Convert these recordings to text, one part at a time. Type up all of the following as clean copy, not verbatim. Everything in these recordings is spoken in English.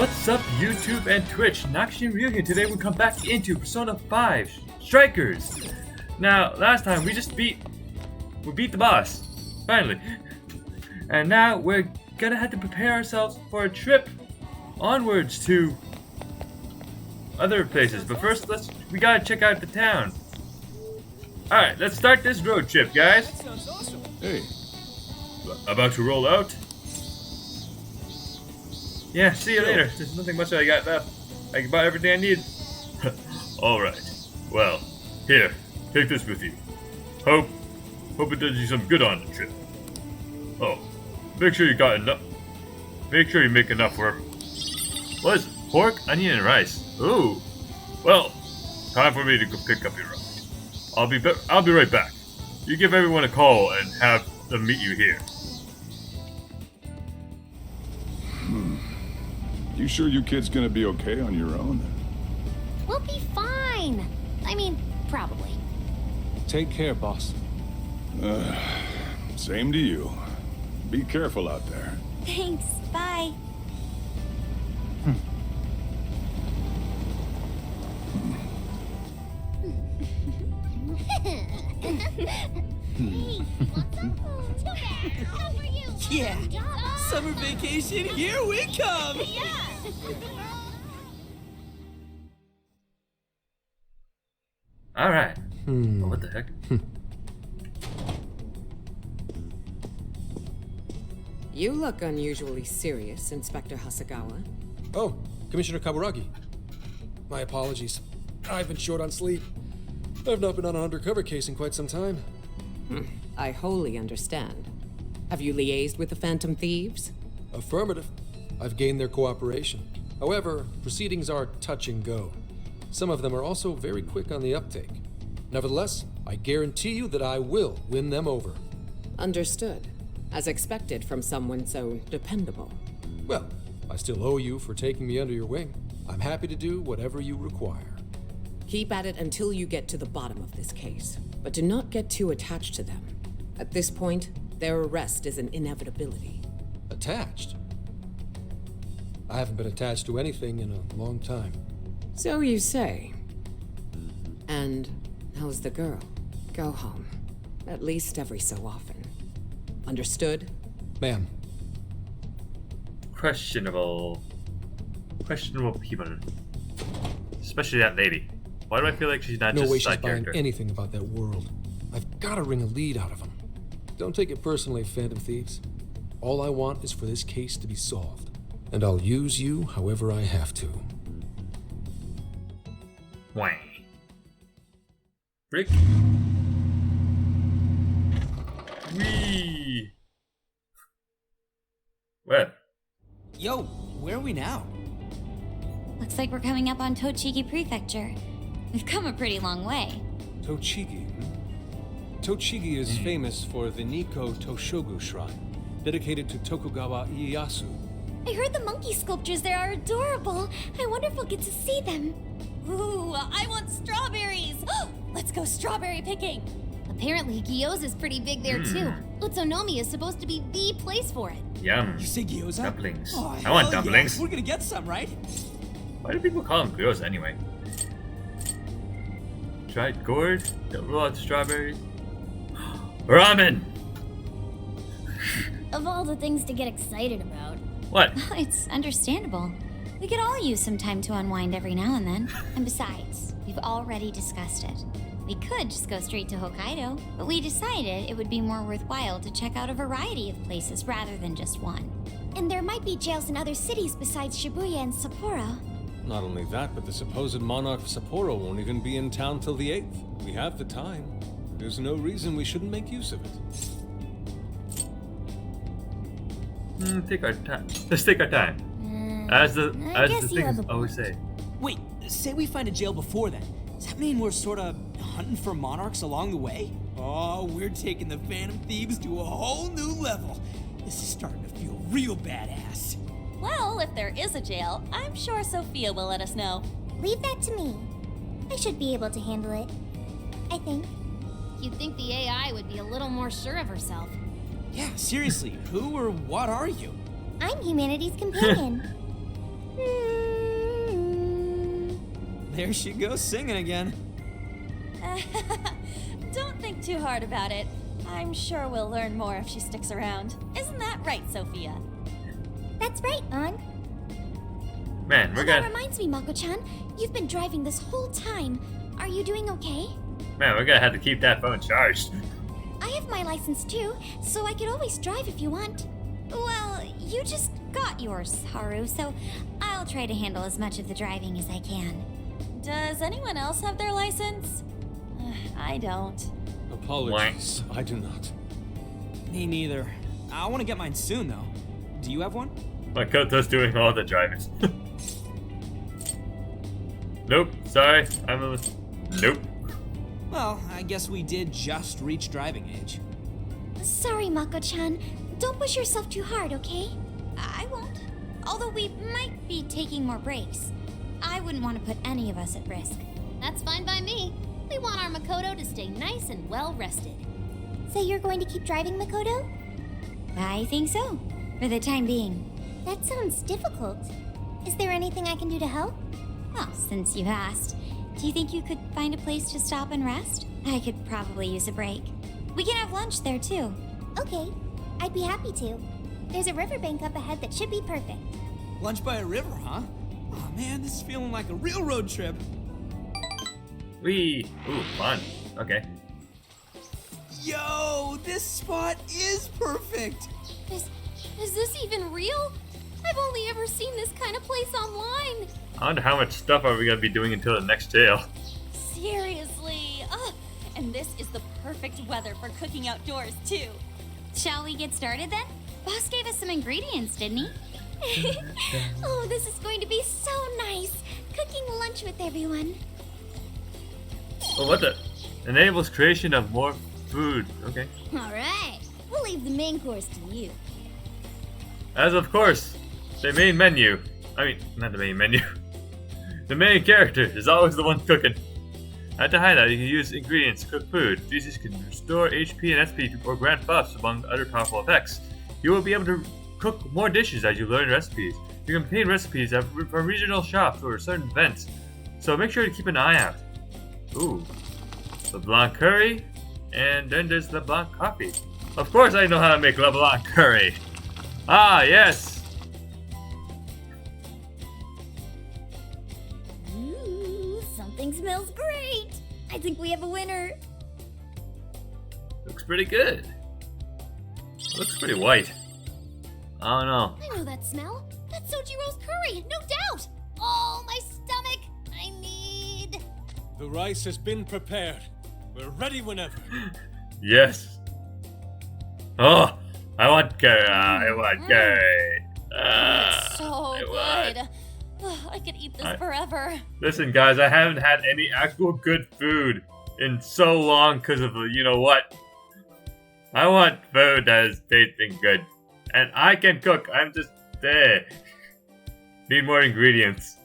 What's up, YouTube and Twitch? Nakshi Ryu here. Today we come back into Persona 5 Strikers. Now, last time we beat the boss, finally. And now we're gonna have to prepare ourselves for a trip onwards to other places. But first, we gotta check out the town. Alright, let's start this road trip, guys. That sounds awesome. Hey, About to roll out. Yeah, see you later. There's nothing much I got left. I bought everything I need. Alright. Well, here, take this with you. Hope it does you some good on the trip. Oh, make sure you got enough. Make sure you make enough for what is it? Pork, onion, and rice. Ooh. Well, time for me to go pick up your ride. I'll be right back. You give everyone a call and have them meet you here. you sure you kids gonna be okay on your own? We'll be fine. I mean, probably. Take care, boss. Same to you. Be careful out there. Thanks. Bye. Yeah, summer vacation, here we come! Alright. Oh, what the heck? You look unusually serious, Inspector Hasagawa. Oh, Commissioner Kaburagi. My apologies. I've been short on sleep. I've not been on an undercover case in quite some time. I wholly understand. Have you liaised with the Phantom Thieves? Affirmative. I've gained their cooperation. However, proceedings are touch and go. Some of them are also very quick on the uptake. Nevertheless, I guarantee you that I will win them over. Understood. As expected from someone so dependable. Well, I still owe you for taking me under your wing. I'm happy to do whatever you require. Keep at it until you get to the bottom of this case. But do not get too attached to them. At this point, their arrest is an inevitability. Attached? I haven't been attached to anything in a long time. So you say. And how's the girl? Go home. At least every so often. Understood? Ma'am. Questionable people. Especially that lady. Why do I feel like she's not No just way a she's side buying character? anything about that world. I've got to wring a lead out of them. Don't take it personally, Phantom Thieves. All I want is for this case to be solved. And I'll use you however I have to. Wang. Rick. Wee. Well. Yo, where are we now? Looks like we're coming up on Tochigi Prefecture. We've come a pretty long way. Tochigi. Tochigi is famous for the Nikko Toshogu Shrine, dedicated to Tokugawa Ieyasu. I heard the monkey sculptures there are adorable. I wonder if we'll get to see them. Ooh, I want strawberries! Let's go strawberry picking! Apparently, Gyoza is pretty big there too. Utsunomiya is supposed to be the place for it. Yum. You say gyoza? Dumplings. Oh, I want hell dumplings. Yeah. We're gonna get some, right? Why do people call them gyoza anyway? Dried gourd? Don't roll out the strawberries. Ramen! Of all the things to get excited about. What? It's understandable. We could all use some time to unwind every now and then. And besides, we've already discussed it. We could just go straight to Hokkaido, but we decided it would be more worthwhile to check out a variety of places rather than just one. And there might be jails in other cities besides Shibuya and Sapporo. Not only that, but the supposed monarch of Sapporo won't even be in town till the 8th. We have the time. There's no reason we shouldn't make use of it. Take our time. Let's take our time. As the things always say. Wait, say we find a jail before then. Does that mean we're sorta hunting for monarchs along the way? Oh, we're taking the Phantom Thieves to a whole new level. This is starting to feel real badass. Well, if there is a jail, I'm sure Sophia will let us know. Leave that to me. I should be able to handle it. I think. You'd think the AI would be a little more sure of herself. Yeah, seriously, who or what are you? I'm humanity's companion. There she goes singing again. Don't think too hard about it. I'm sure we'll learn more if she sticks around. Isn't that right, Sophia? That's right, On. Man, we're That gonna reminds me, Mako-chan. You've been driving this whole time. Are you doing okay? have to keep that phone charged. I have my license too, so I could always drive if you want. Well, you just got yours, Haru, so I'll try to handle as much of the driving as I can. Does anyone else have their license? I don't. Apologies, I do not. Me neither. I want to get mine soon, though. Do you have one? Makoto's doing all the driving. Nope, sorry. Nope. Well, I guess we did just reach driving age. Sorry, Mako-chan. Don't push yourself too hard, okay? I won't. Although we might be taking more breaks. I wouldn't want to put any of us at risk. That's fine by me. We want our Makoto to stay nice and well rested. So you're going to keep driving, Makoto? I think so, for the time being. That sounds difficult. Is there anything I can do to help? Well, since you asked, do you think you could find a place to stop and rest? I could probably use a break. We can have lunch there, too. Okay, I'd be happy to. There's a riverbank up ahead that should be perfect. Lunch by a river, huh? Oh man, this is feeling like a real road trip. Wee. Ooh, fun. Okay. Yo, this spot is perfect. Is this even real? I've only ever seen this kind of place online. I wonder how much stuff are we gonna be doing until the next jail. Seriously. And this is the perfect weather for cooking outdoors, too. Shall we get started then? Boss gave us some ingredients, didn't he? Oh, this is going to be so nice. Cooking lunch with everyone. Oh, what the? Enables creation of more food. Okay. All right, we'll leave the main course to you. As of course, the main menu. I mean, not the main menu. The main character is always the one cooking. At the hideout, you can use ingredients to cook food. These can restore HP and SP or grant buffs among other powerful effects. You will be able to cook more dishes as you learn recipes. You can obtain recipes from regional shops or certain events, so make sure to keep an eye out. Ooh, LeBlanc curry, and then there's LeBlanc coffee. Of course I know how to make LeBlanc curry. Ah, yes. Ooh, something smells great. I think we have a winner. Looks pretty good. Looks pretty white. I don't know. I know that smell. That's Sojiro's curry, no doubt. Oh, my stomach. I need... The rice has been prepared. We're ready whenever. Yes. Oh, I want curry. I want curry. It's so I want- good. I could eat this forever. Listen, guys, I haven't had any actual good food in so long because of you know what. I want food that is tasting good, and I can cook. I'm just there. Need more ingredients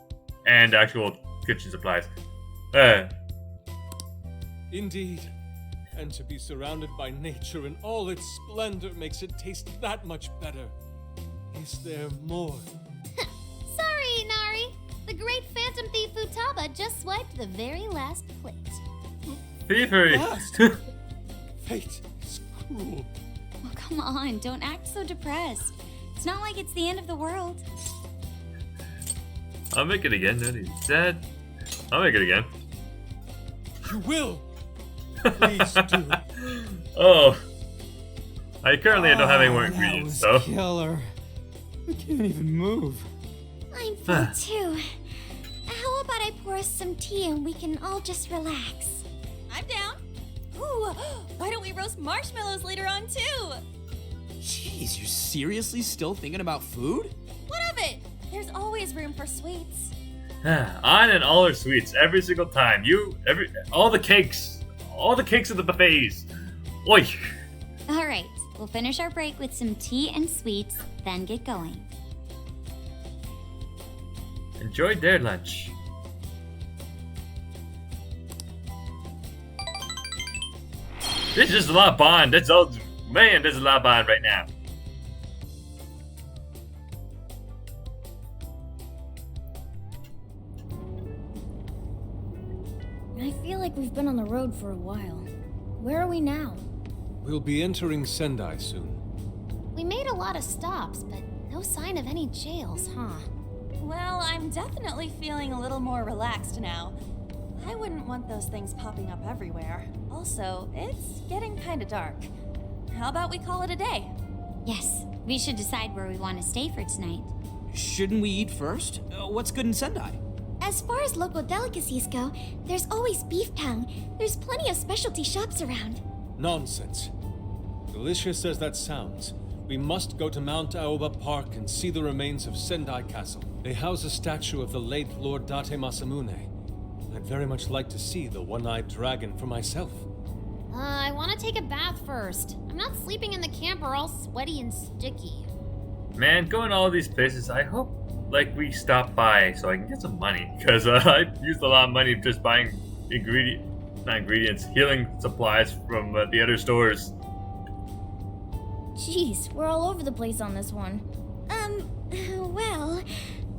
and actual kitchen supplies. Indeed. And to be surrounded by nature in all its splendor makes it taste that much better. Is there more? Sorry, Inari. The great Phantom Thief Futaba just swiped the very last plate. Thievery. Last. Fate is cruel. Oh, come on, don't act so depressed. It's not like it's the end of the world. I'll make it again. Then he said, "I'll make it again." You will. Please do. Oh, I currently don't have any more ingredients, that was so. killer. I can't even move. I'm full too. How about I pour us some tea and we can all just relax? I'm down. Ooh, why don't we roast marshmallows later on, too? Jeez, you're seriously still thinking about food? What of it? There's always room for sweets. On and all her sweets every single time. All the cakes at the buffets. Oi. All right, we'll finish our break with some tea and sweets, then get going. Enjoyed their lunch. This is a lot of bond. That's all. Man, there's a lot of bond right now. I feel like we've been on the road for a while. Where are we now? We'll be entering Sendai soon. We made a lot of stops, but no sign of any jails, huh? Well, I'm definitely feeling a little more relaxed now. I wouldn't want those things popping up everywhere. Also, it's getting kinda dark. How about we call it a day? Yes, we should decide where we want to stay for tonight. Shouldn't we eat first? What's good in Sendai? As far as local delicacies go, there's always beef tongue. There's plenty of specialty shops around. Nonsense. Delicious as that sounds, we must go to Mount Aoba Park and see the remains of Sendai Castle. They house a statue of the late Lord Date Masamune. I'd very much like to see the one-eyed dragon for myself. I want to take a bath first. I'm not sleeping in the camper all sweaty and sticky. Man, going to all these places, I hope like we stop by so I can get some money. Because I used a lot of money just buying healing supplies from the other stores. Jeez, we're all over the place on this one. Well,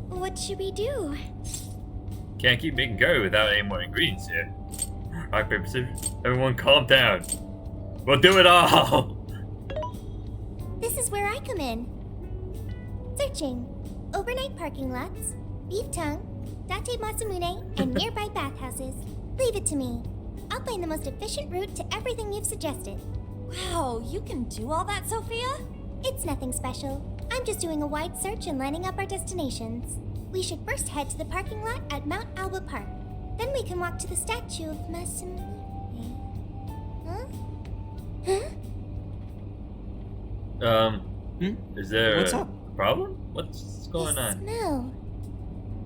what should we do? Can't keep making curry without any more ingredients here. Rock, paper, scissors. Everyone calm down. We'll do it all! This is where I come in. Searching. Overnight parking lots, beef tongue, Date Masamune, and nearby bathhouses. Leave it to me. I'll find the most efficient route to everything you've suggested. Wow, you can do all that, Sophia? It's nothing special. I'm just doing a wide search and lining up our destinations. We should first head to the parking lot at Mount Alba Park. Then we can walk to the statue of Masamune. Huh? Is there What's a up? problem? What's going on? Smell.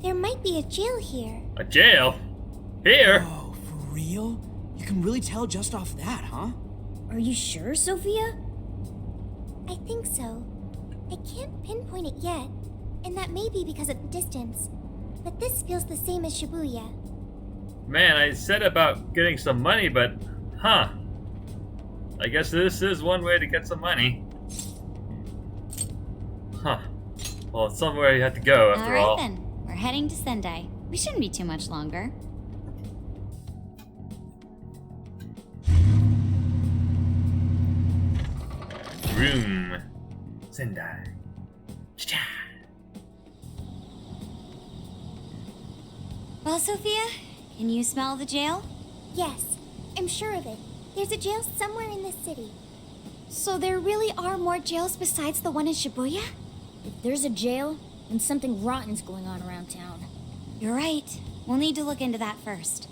There might be a jail here. A jail? Here? Oh, for real? You can really tell just off that, huh? Are you sure, Sophia? I think so. I can't pinpoint it yet, and that may be because of the distance. But this feels the same as Shibuya. Man, I said about getting some money, but I guess this is one way to get some money. Well, it's somewhere you have to go after all. Alright then, we're heading to Sendai. We shouldn't be too much longer. Room. Sendai. Cha-cha. Well, Sophia, can you smell the jail? Yes, I'm sure of it. There's a jail somewhere in this city. So there really are more jails besides the one in Shibuya? If there's a jail, then something rotten's going on around town. You're right. We'll need to look into that first.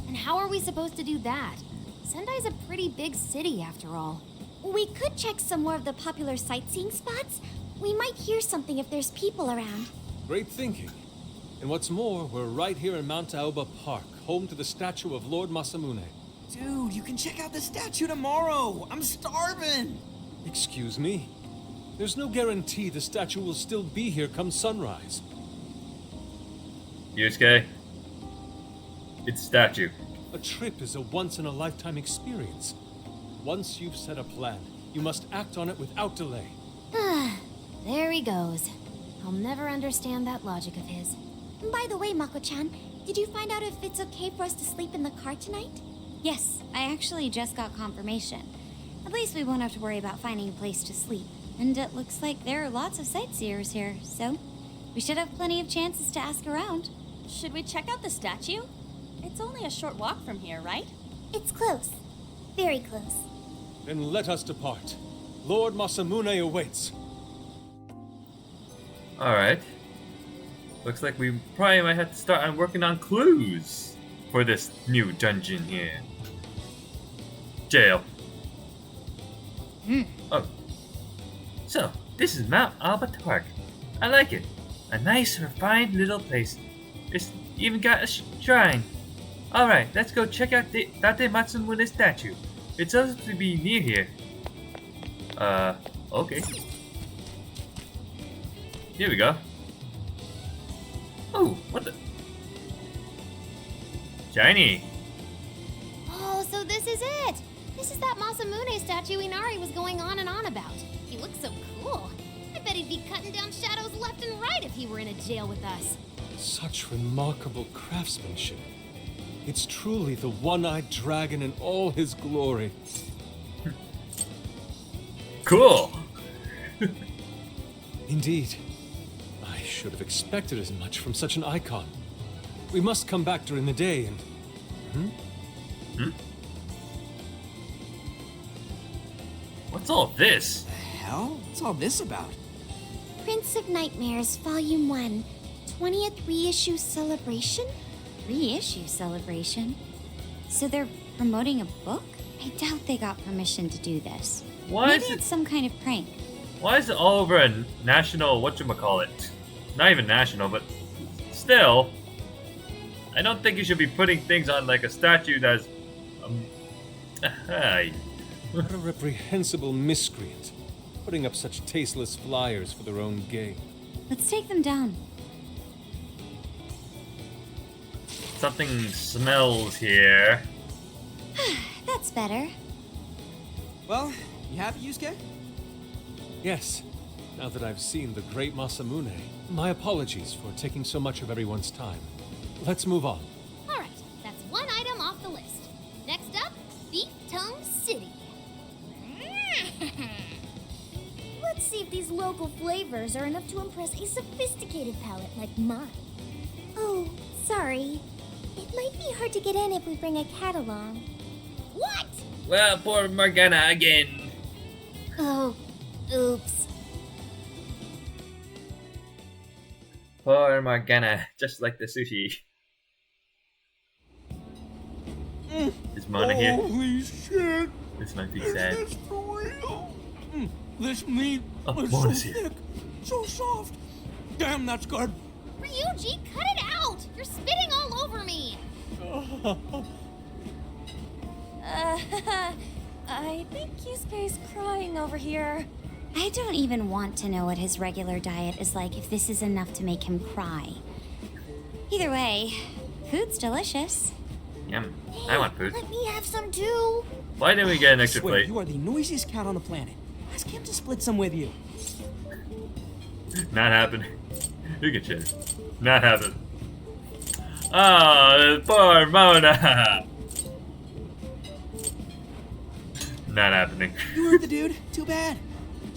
And how are we supposed to do that? Sendai's a pretty big city after all. We could check some more of the popular sightseeing spots. We might hear something if there's people around. Great thinking. And what's more, we're right here in Mount Aoba Park, home to the statue of Lord Masamune. Dude, you can check out the statue tomorrow. I'm starving. Excuse me? There's no guarantee the statue will still be here come sunrise. Yusuke? It's a statue. A trip is a once-in-a-lifetime experience. Once you've set a plan, you must act on it without delay. There he goes. I'll never understand that logic of his. By the way, Mako-chan, did you find out if it's okay for us to sleep in the car tonight? Yes, I actually just got confirmation. At least we won't have to worry about finding a place to sleep. And it looks like there are lots of sightseers here, so we should have plenty of chances to ask around. Should we check out the statue? It's only a short walk from here, right? It's close. Very close. Then let us depart. Lord Masamune awaits. Alright. Looks like we probably might have to start on working on clues for this new dungeon here. Jail. Oh. So, this is Mount Alba Park. I like it. A nice, refined little place. It's even got a shrine. Alright, let's go check out Date Matsumone's statue. It's supposed to be near here. Okay. Here we go. Oh, what the? Shiny. Oh, so this is it! This is that Masamune statue Inari was going on and on about. He looks so cool. I bet he'd be cutting down shadows left and right if he were in a jail with us. Such remarkable craftsmanship. It's truly the one-eyed dragon in all his glory. Cool. Indeed. I should have expected as much from such an icon. We must come back during the day and... What's all this? The hell? What's all this about? Prince of Nightmares, Volume 1. 20th reissue celebration? Reissue celebration? So they're promoting a book? I doubt they got permission to do this. Why Maybe is it? it's some kind of prank. Why is it all over a national whatchamacallit? Not even national, but still. I don't think you should be putting things on like a statue that's. Hey. What a reprehensible miscreant. Putting up such tasteless flyers for their own gain. Let's take them down. Something smells here. That's better. Well, you happy, Yusuke? Yes. Now that I've seen the great Masamune, my apologies for taking so much of everyone's time. Let's move on. All right, that's one item off the list. Next up, Beef Tongue City. Let's see if these local flavors are enough to impress a sophisticated palate like mine. Oh, sorry. It might be hard to get in if we bring a cat along. What? Well, poor Morgana again. Oh, oops. Poor Morgana, just like the sushi. Is Mona here? Holy shit! This might be sad. Is this for real? This meat Oh, is Mona's so here. thick, so soft. Damn, that's good. Ryuji, cut it out! You're spitting all over me! I think Yusuke's crying over here. I don't even want to know what his regular diet is like if this is enough to make him cry. Either way, food's delicious. Yum. I want food. Let me have some too. Why didn't we get an I extra swear, plate? you are the noisiest cat on the planet. Ask him to split some with you. Not happening. You can share. Not happening. Oh, poor Mona. Not happening. You heard the dude. Too bad.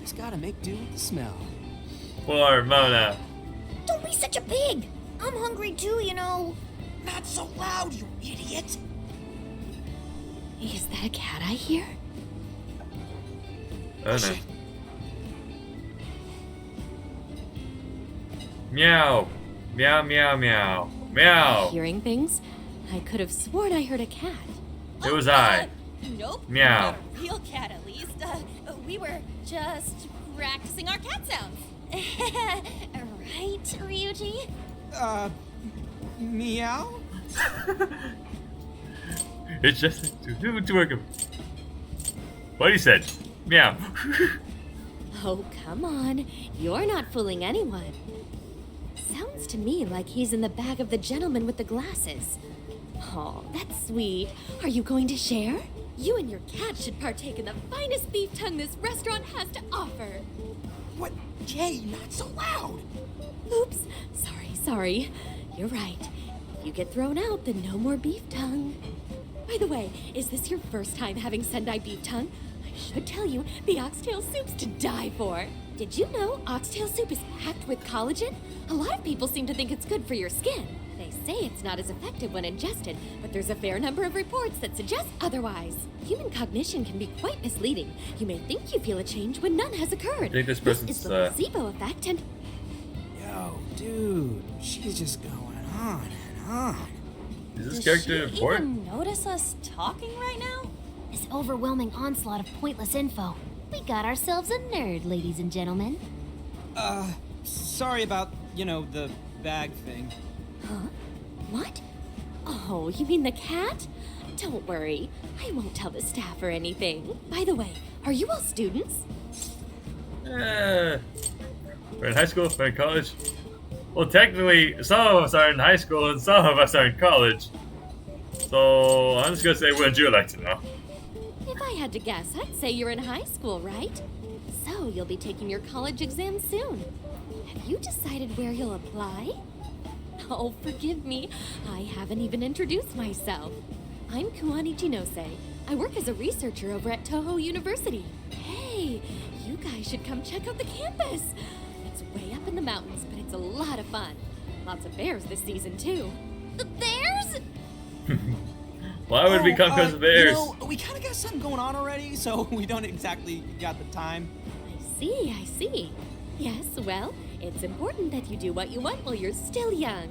Just gotta make do with the smell. Poor Mona. Don't be such a pig. I'm hungry too, you know. Not so loud, you idiot! Is that a cat I hear? Oh no. Meow. Meow, meow, meow. Meow. Hearing things? I could have sworn I heard a cat. It was I. Nope. Meow. Not a real cat, at least. We were just practicing our cat sounds. Right, Ryuji? Meow? It's just to work. What he said. Meow. Oh, come on. You're not fooling anyone. Sounds to me like he's in the bag of the gentleman with the glasses. Oh, that's sweet. Are you going to share? You and your cat should partake in the finest beef tongue this restaurant has to offer. What? Jay, not so loud! Oops. Sorry. You're right. If you get thrown out, then no more beef tongue. By the way, is this your first time having Sendai beef tongue? I should tell you, the oxtail soup's to die for. Did you know oxtail soup is packed with collagen? A lot of people seem to think it's good for your skin. They say it's not as effective when ingested, but there's a fair number of reports that suggest otherwise. Human cognition can be quite misleading. You may think you feel a change when none has occurred. I think this is person's the placebo effect, and Yo, dude, she's just going on and on. Is this Does character she important? even notice us talking right now? This overwhelming onslaught of pointless info. We got ourselves a nerd, ladies and gentlemen. Sorry about, the bag thing. Huh? What? Oh, you mean the cat? Don't worry. I won't tell the staff or anything. By the way, are you all students? We're in high school, we're in college. Well, technically, some of us are in high school and some of us are in college. So, I'm just gonna say, wouldn't you like to know? If I had to guess, I'd say you're in high school, right? So, you'll be taking your college exam soon. Have you decided where you'll apply? Oh, forgive me. I haven't even introduced myself. I'm Kuani Chinose. I work as a researcher over at Toho University. Hey, you guys should come check out the campus. It's way up in the mountains, but it's a lot of fun. Lots of bears this season, too. The bears? Why would we come because of bears? You know, we kind of got something going on already, so we don't exactly got the time. I see. Yes, well, it's important that you do what you want while you're still young.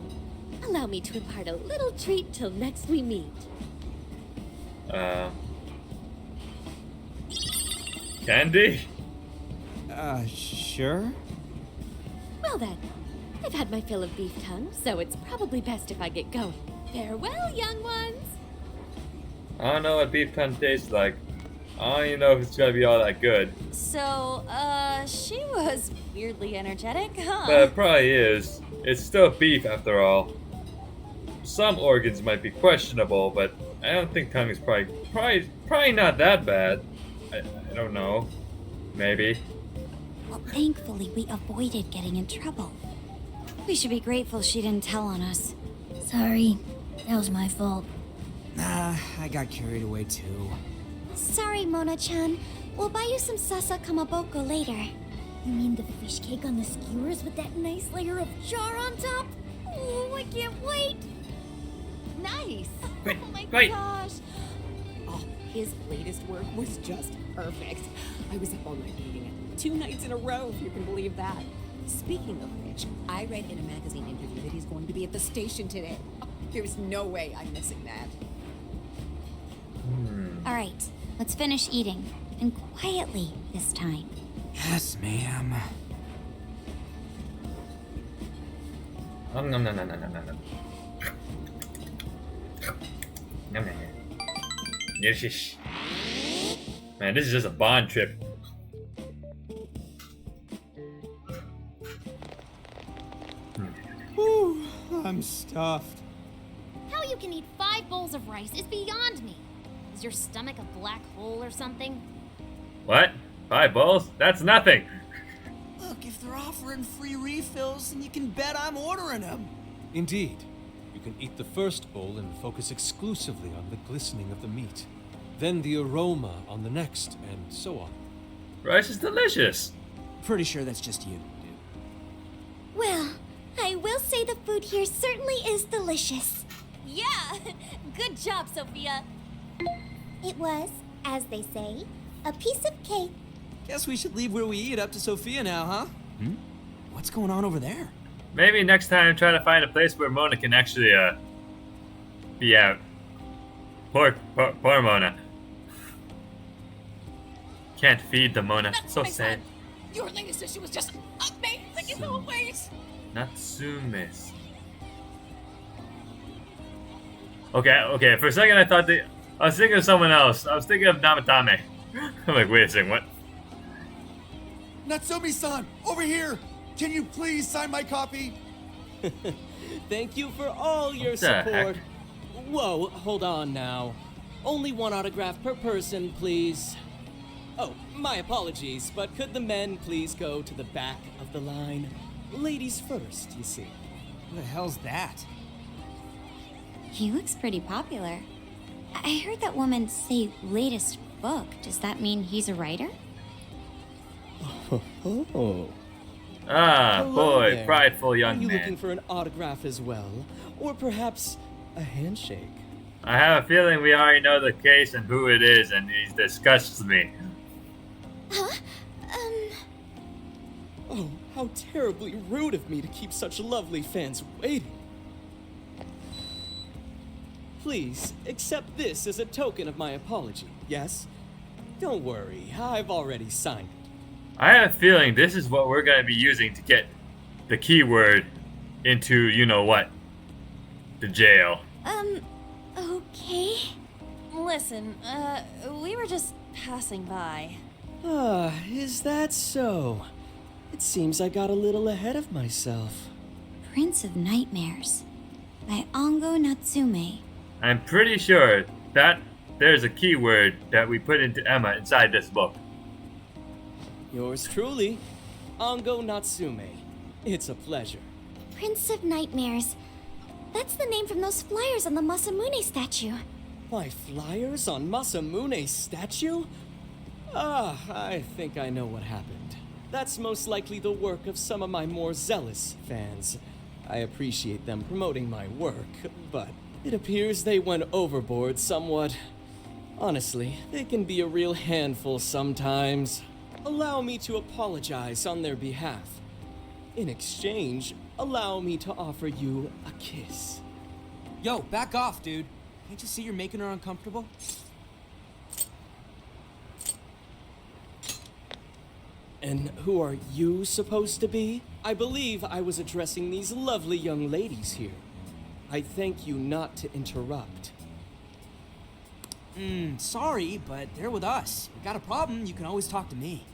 Allow me to impart a little treat till next we meet. Candy? Sure. Well then, I've had my fill of beef tongue, so it's probably best if I get going. Farewell, young ones! I don't know what beef tongue tastes like. I don't even know if it's gonna be all that good. So, she was weirdly energetic, huh? But it probably is. It's still beef after all. Some organs might be questionable, but I don't think tongue is probably not that bad. I don't know. Maybe. Well, thankfully, we avoided getting in trouble. We should be grateful she didn't tell on us. Sorry, that was my fault. Nah, I got carried away too. Sorry, Mona-chan. We'll buy you some sasa kamaboko later. You mean the fish cake on the skewers with that nice layer of char on top? Oh, I can't wait! Nice! Wait, Oh my wait. gosh! Oh, his latest work was just perfect. I was up all night reading it. 2 nights in a row, if you can believe that. Speaking of which, I read in a magazine interview that he's going to be at the station today. Oh, there's no way I'm missing that. All right, let's finish eating. And quietly this time. Yes, ma'am. Nom nom nom nom nom nom nom. Nom nom nom. Yes. Man, this is just a bond trip. Whew, I'm stuffed. How you can eat 5 bowls of rice is beyond me. Is your stomach a black hole or something? What? 5 bowls? That's nothing. Look, if they're offering free refills, then you can bet I'm ordering them. Indeed. You can eat the first bowl and focus exclusively on the glistening of the meat. Then the aroma on the next, and so on. Rice is delicious. Pretty sure that's just you, dude. Well, I will say the food here certainly is delicious. Yeah! Good job, Sophia! It was, as they say, a piece of cake. Guess we should leave where we eat up to Sophia now, huh? What's going on over there? Maybe next time try to find a place where Mona can actually be out. Poor Mona. Can't feed the Mona. So sad. Your latest issue was just amazing in all ways. Natsume. Okay. For a second I was thinking of someone else. I was thinking of Namatame. I'm like, wait a second, what? Natsumi-san, over here! Can you please sign my copy? Thank you for all your What the support. heck? Whoa, hold on now. Only 1 autograph per person, please. Oh, my apologies, but could the men please go to the back of the line? Ladies first, you see. Who the hell's that? He looks pretty popular. I heard that woman say latest book. Does that mean he's a writer? Oh. Ah, Hello boy, there. prideful young Are you man. looking for an autograph as well? Or perhaps a handshake? I have a feeling we already know the case and who it is, and he disgusts me. Huh? Oh, how terribly rude of me to keep such lovely fans waiting. Please, accept this as a token of my apology, yes? Don't worry, I've already signed it. I have a feeling this is what we're going to be using to get the keyword into, you know what, the jail. Okay. Listen, we were just passing by. Ah, is that so? It seems I got a little ahead of myself. Prince of Nightmares by Ango Natsume. I'm pretty sure that there's a keyword that we put into Emma inside this book. Yours truly, Ango Natsume. It's a pleasure. Prince of Nightmares. That's the name from those flyers on the Masamune statue. My flyers on Masamune's statue? Ah, I think I know what happened. That's most likely the work of some of my more zealous fans. I appreciate them promoting my work, but it appears they went overboard somewhat. Honestly, they can be a real handful sometimes. Allow me to apologize on their behalf. In exchange, allow me to offer you a kiss. Yo, back off, dude. Can't you see you're making her uncomfortable? And who are you supposed to be? I believe I was addressing these lovely young ladies here. I thank you not to interrupt. Sorry, but they're with us. You got a problem, you can always talk to me.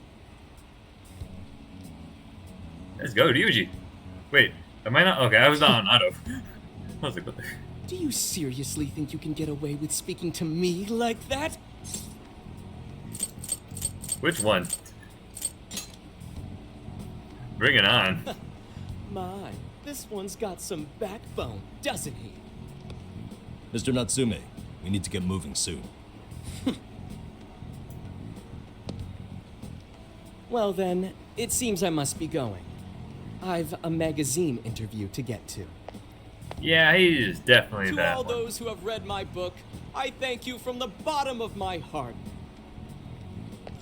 Let's go, Ryuji. Wait, am I not? Okay, I was not on auto. I was like, what the? Do you seriously think you can get away with speaking to me like that? Which one? Bring it on. My, this one's got some backbone, doesn't he? Mr. Natsume, we need to get moving soon. Well then, it seems I must be going. I've a magazine interview to get to. Yeah, he is definitely To that all one. those who have read my book, I thank you from the bottom of my heart.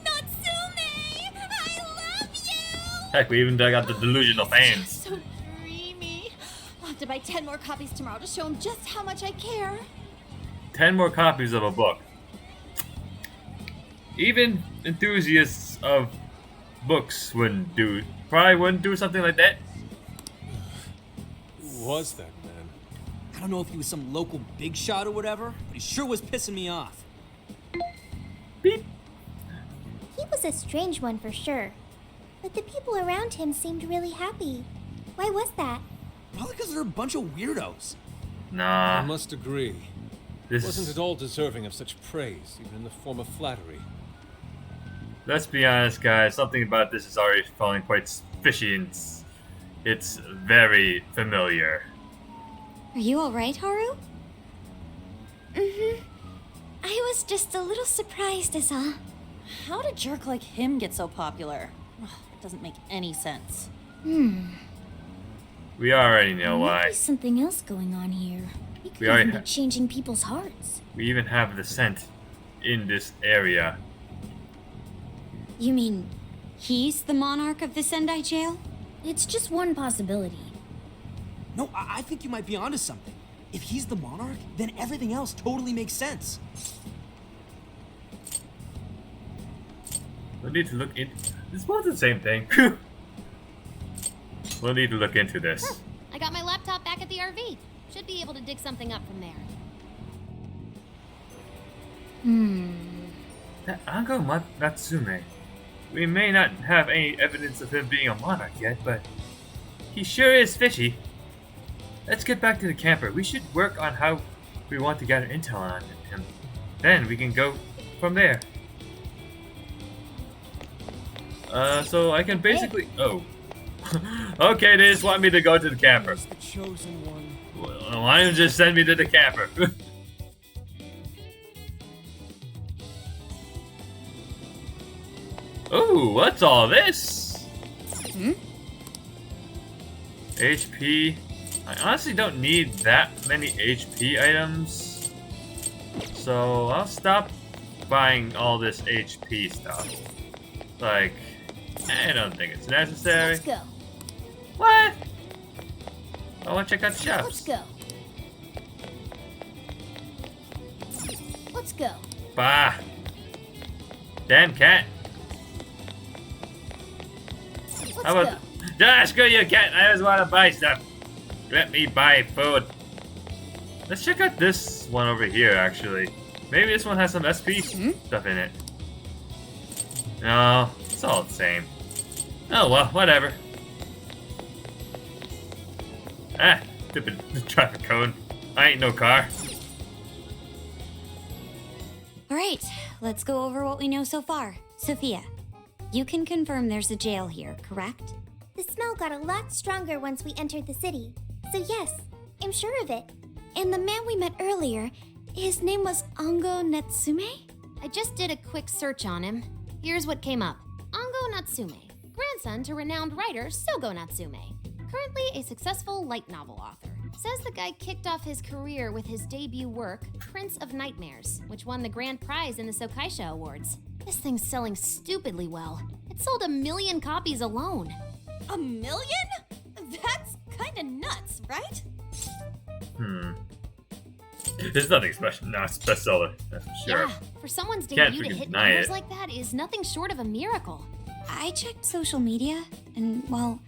Natsume! I love you! Heck, we even dug out the delusional fans. So dreamy. I'll have to buy 10 more copies tomorrow to show him just how much I care. 10 more copies of a book. Even enthusiasts of books probably wouldn't do something like that. Who was that man? I don't know if he was some local big shot or whatever, but he sure was pissing me off. Beep. He was a strange one for sure. But the people around him seemed really happy. Why was that? Probably because they're a bunch of weirdos. Nah. I must agree. This Wasn't is, at all deserving of such praise, even in the form of flattery. let's be honest, guys. Something about this is already falling quite fishy, and it's very familiar. Are you alright, Haru? Mm-hmm. I was just a little surprised is all. How did a jerk like him get so popular? Ugh, it doesn't make any sense. We already know why. Maybe something else going on here. He could We already even be changing people's hearts. We even have the scent in this area. You mean he's the monarch of the Sendai jail? It's just one possibility. No, I think you might be onto something. If he's the monarch, then everything else totally makes sense. We'll need to look into. It's both the same thing. We'll need to look into this. I got my laptop back at the RV. Should be able to dig something up from there. That Ango Natsume. We may not have any evidence of him being a monarch yet, but he sure is fishy. Let's get back to the camper. We should work on how we want to gather intel on him. Then we can go from there. So I can basically... Oh. Okay, they just want me to go to the camper. Who's the chosen one? Well, why don't you just send me to the camper? Ooh, what's all this? HP. I honestly don't need that many HP items. So I'll stop buying all this HP stuff. Like, I don't think it's necessary. Let's go. What? I want to check out the shops. Let's go. Let's go. Bah. Damn cat. Let's How about... Screw you, cat. I just want to buy stuff. Let me buy food. Let's check out this one over here, actually. Maybe this one has some SP stuff in it. No, it's all the same. Oh well, whatever. Ah, stupid traffic cone. I ain't no car. Alright, let's go over what we know so far. Sophia, you can confirm there's a jail here, correct? The smell got a lot stronger once we entered the city. So yes, I'm sure of it. And the man we met earlier, his name was Ango Natsume? I just did a quick search on him. Here's what came up. Ango Natsume, grandson to renowned writer Sogo Natsume. Currently a successful light novel author. Says the guy kicked off his career with his debut work, Prince of Nightmares, which won the grand prize in the Sokaisha Awards. This thing's selling stupidly well. It sold 1 million copies alone. 1 million? That's kinda nuts, right? There's nothing special. No, it's a bestseller. That's for sure. Yeah, for someone's Can't debut to freaking hit deny numbers it. like that is nothing short of a miracle. I checked social media, and well,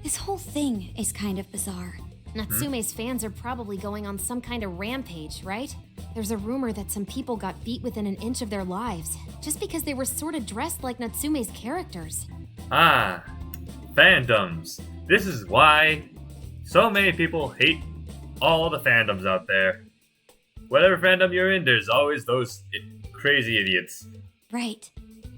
this whole thing is kind of bizarre. Natsume's fans are probably going on some kind of rampage, right? There's a rumor that some people got beat within an inch of their lives, just because they were sort of dressed like Natsume's characters. Ah, fandoms. This is why so many people hate all the fandoms out there. Whatever fandom you're in, there's always those crazy idiots. Right.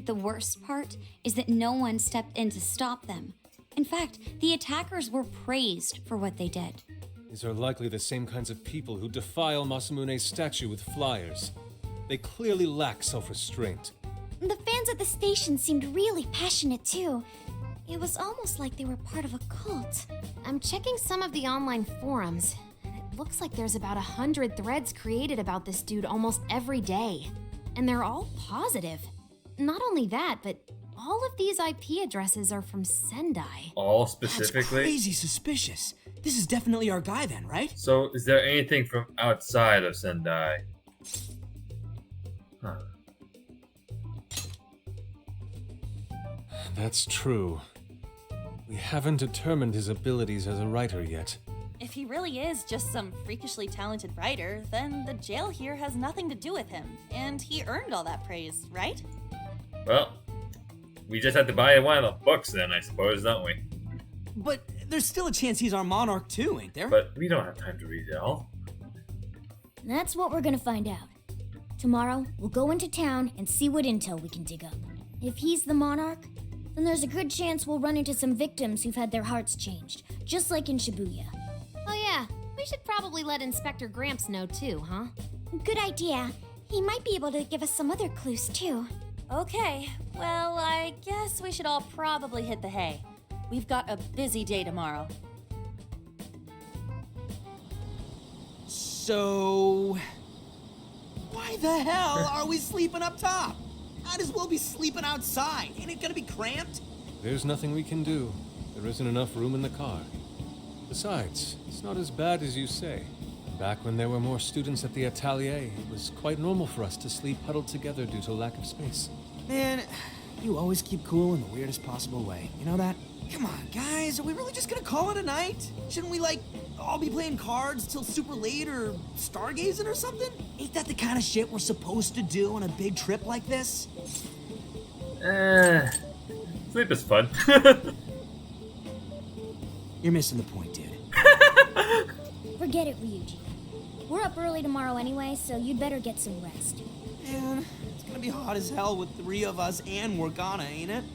The worst part is that no one stepped in to stop them. In fact, the attackers were praised for what they did. These are likely the same kinds of people who defile Masamune's statue with flyers. They clearly lack self-restraint. The fans at the station seemed really passionate too. It was almost like they were part of a cult. I'm checking some of the online forums, and it looks like there's about 100 threads created about this dude almost every day. And they're all positive. Not only that, but all of these IP addresses are from Sendai. All That's specifically? crazy suspicious. This is definitely our guy then, right? So, is there anything from outside of Sendai? Huh. That's true. We haven't determined his abilities as a writer yet. If he really is just some freakishly talented writer, then the jail here has nothing to do with him, and he earned all that praise, right? Well, we just have to buy one of the books then, I suppose, don't we? But there's still a chance he's our monarch too, ain't there? But we don't have time to read it all. That's what we're gonna find out. Tomorrow, we'll go into town and see what intel we can dig up. If he's the monarch, then there's a good chance we'll run into some victims who've had their hearts changed, just like in Shibuya. Oh yeah, we should probably let Inspector Gramps know too, huh? Good idea. He might be able to give us some other clues too. Okay, well, I guess we should all probably hit the hay. We've got a busy day tomorrow. So... why the hell are we sleeping up top? Might as well be sleeping outside. Ain't it gonna be cramped? There's nothing we can do. There isn't enough room in the car. Besides, it's not as bad as you say. Back when there were more students at the atelier, it was quite normal for us to sleep huddled together due to lack of space. Man, you always keep cool in the weirdest possible way. You know that? Come on, guys, are we really just gonna call it a night? Shouldn't we, like, all be playing cards till super late or stargazing or something? Ain't that the kind of shit we're supposed to do on a big trip like this? Sleep is fun. You're missing the point, dude. Forget it, Ryuji. We're up early tomorrow anyway, so you'd better get some rest. Man, it's gonna be hot as hell with 3 of us and Morgana, ain't it?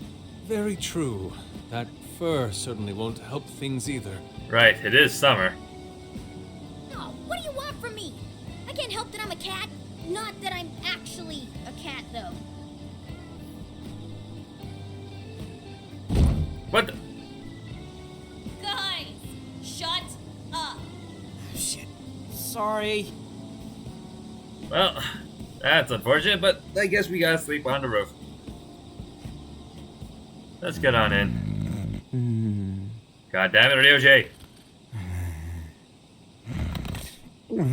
Very true. That fur certainly won't help things either. Right, it is summer. Oh, what do you want from me? I can't help that I'm a cat. Not that I'm actually a cat, though. What the? Guys, shut up. Shit. Sorry. Well, that's unfortunate, but I guess we gotta sleep on the roof. Let's get on in. God damn it, Ryuji! Oh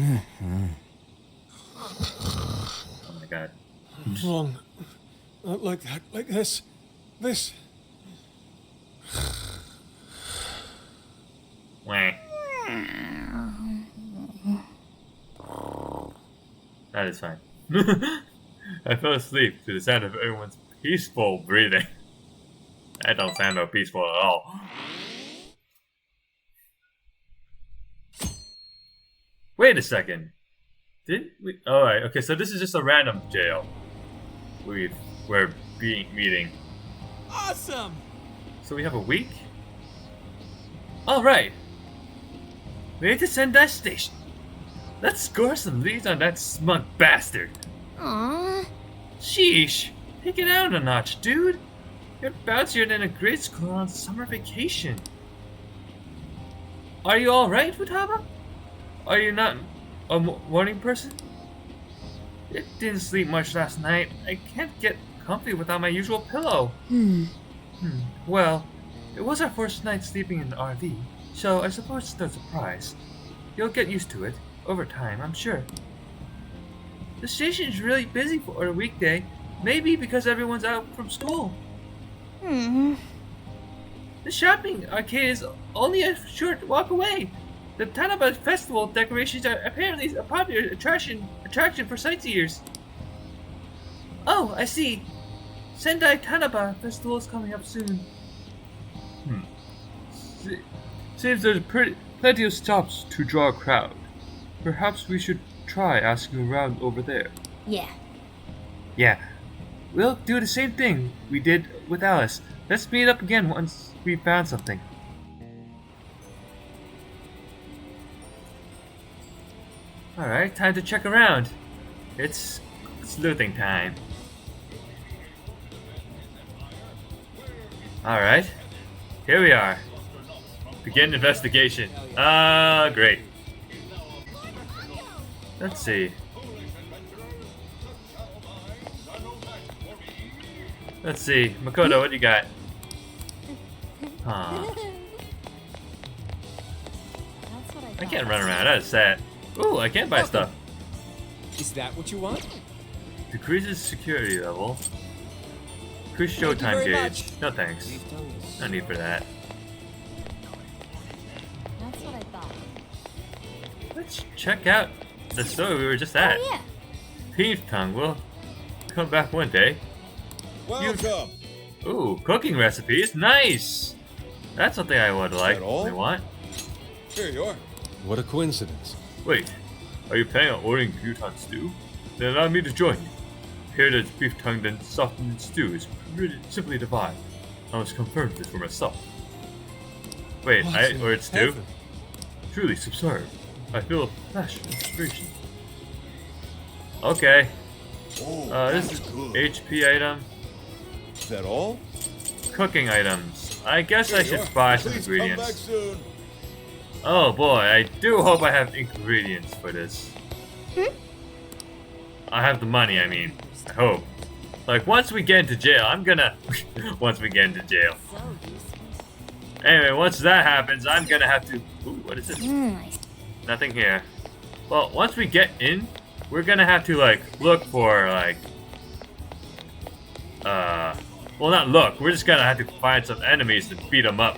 my god. Wrong. Not like that. Like this. This. Wah. That is fine. I fell asleep to the sound of everyone's peaceful breathing. That don't sound no peaceful at all. Wait a second. Didn't we? Alright, okay, so this is just a random jail. We're meeting. Awesome! So we have a week? Alright. Made it to Sendai Station. Let's score some leads on that smug bastard. Aww. Sheesh. Take it out a notch, dude. You're bouncier than a grade school on summer vacation. Are you alright, Futaba? Are you not a morning person? I didn't sleep much last night. I can't get comfy without my usual pillow. Well, it was our first night sleeping in the RV, so I suppose it's no surprise. You'll get used to it, over time, I'm sure. The station's really busy for a weekday, maybe because everyone's out from school. The shopping arcade is only a short walk away. The Tanaba Festival decorations are apparently a popular attraction for sightseers. Oh, I see. Sendai Tanaba Festival is coming up soon. Seems there's plenty of stops to draw a crowd. Perhaps we should try asking around over there. Yeah. Yeah. We'll do the same thing we did with Alice. Let's meet up again once we found something. Alright, time to check around. It's sleuthing time. Alright, here we are. Begin investigation. Great. Let's see. Let's see. Makoto, what do you got? Huh. I can't run around, that's sad. Ooh, I can't buy stuff. Is that what you want? Decreases security level. Increase showtime gauge. No thanks. No need for that. That's what I thought. Let's check out the store we were just at. Oh, yeah. Beef tongue will come back one day. Welcome. Ooh, cooking recipes. Nice! That's something I would like. all? I want. Here you are. What a coincidence. Wait, are you planning on ordering Bhutan stew? Then allow me to join you. Here there's beef tongue, then softened stew is really simply divine. I must confirm this for myself. Wait, What I in ordered stew? heaven? Truly superb. I feel a flash of inspiration. Okay. This is HP item. Is that all? Cooking items. I guess I should buy some Please come back ingredients. soon. Oh boy, I do hope I have ingredients for this. I have the money, I mean. I hope. Like, once we get into jail, I'm gonna... once we get into jail. Anyway, once that happens, I'm gonna have to... Ooh, what is this? Nothing here. Well, once we get in, we're gonna have to, like, look for, like... Well, not look. We're just gonna have to find some enemies to beat them up.